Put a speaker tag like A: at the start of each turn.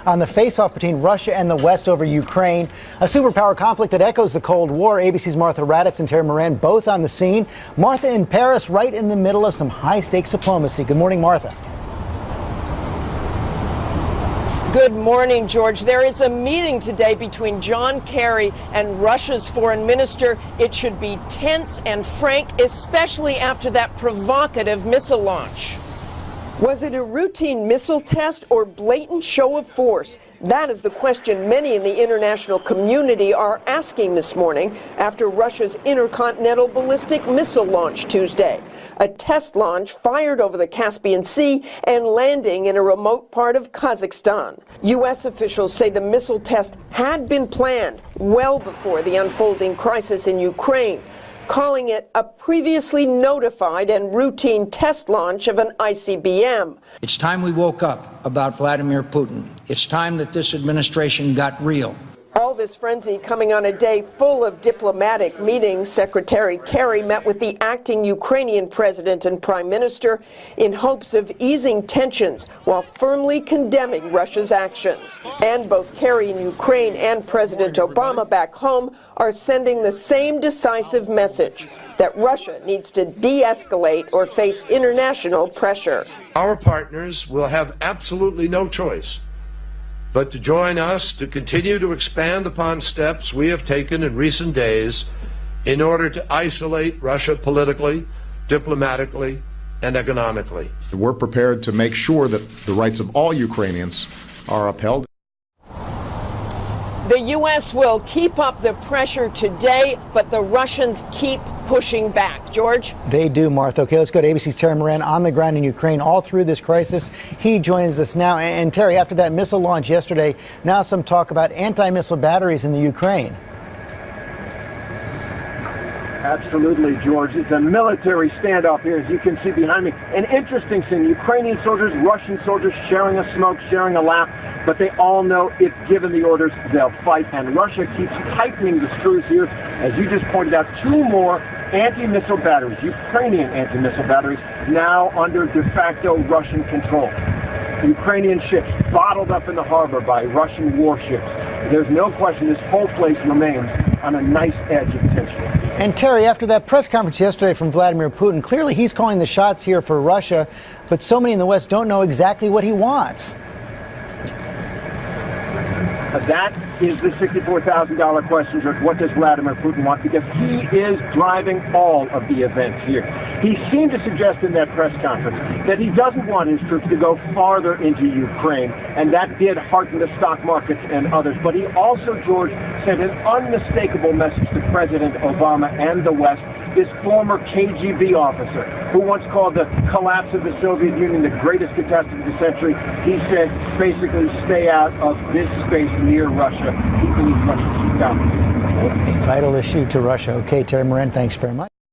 A: On the face-off between Russia and the West over Ukraine, a superpower conflict that echoes the Cold War. ABC's Martha Raddatz and Terry Moran both on the scene. Martha in Paris, right in the middle of some high-stakes diplomacy. Good morning, Martha.
B: Good morning, George. There is a meeting today between John Kerry and Russia's foreign minister. It should be tense and frank, especially after that provocative missile launch. Was it a routine missile test or blatant show of force? That is the question many in the international community are asking this morning after Russia's intercontinental ballistic missile launch Tuesday. A test launch fired over the Caspian Sea and landing in a remote part of Kazakhstan. U.S. officials say the missile test had been planned well before the unfolding crisis in Ukraine, calling it a previously notified and routine test launch of an ICBM.
C: It's time we woke up about Vladimir Putin. It's time that this administration got real.
B: All this frenzy coming on a day full of diplomatic meetings. Secretary Kerry met with the acting Ukrainian president and prime minister in hopes of easing tensions while firmly condemning Russia's actions. And both Kerry in Ukraine and President Obama back home are sending the same decisive message that Russia needs to de-escalate or face international pressure.
D: Our partners will have absolutely no choice but to join us to continue to expand upon steps we have taken in recent days in order to isolate Russia politically, diplomatically, and economically.
E: We're prepared to make sure that the rights of all Ukrainians are upheld.
B: The U.S. will keep up the pressure today, but the Russians keep pushing back. George?
A: They do, Martha. Okay, let's go to ABC's Terry Moran on the ground in Ukraine all through this crisis. He joins us now. And Terry, after that missile launch yesterday, now some talk about anti-missile batteries in the Ukraine.
F: Absolutely, George. It's a military standoff here, as you can see behind me. An interesting scene. Ukrainian soldiers, Russian soldiers sharing a smoke, sharing a laugh, but they all know if given the orders, they'll fight. And Russia keeps tightening the screws here. As you just pointed out, two more anti-missile batteries, Ukrainian anti-missile batteries, now under de facto Russian control. Ukrainian ships bottled up in the harbor by Russian warships. There's no question this whole place remains on a nice edge of tension.
A: And Terry, after that press conference yesterday from Vladimir Putin, clearly he's calling the shots here for Russia, but so many in the West don't know exactly what he wants.
F: That is the $64,000 question, George. What does Vladimir Putin want? Because he is driving all of the events here. He seemed to suggest in that press conference that he doesn't want his troops to go farther into Ukraine, and that did hearten the stock markets and others. But he also, George, sent an unmistakable message to President Obama and the West. This former KGB officer who once called the collapse of the Soviet Union the greatest catastrophe of the century, he said basically stay out of this space near Russia. He believes Russia should down.
A: A vital issue to Russia. Okay, Terry Moran, thanks very much.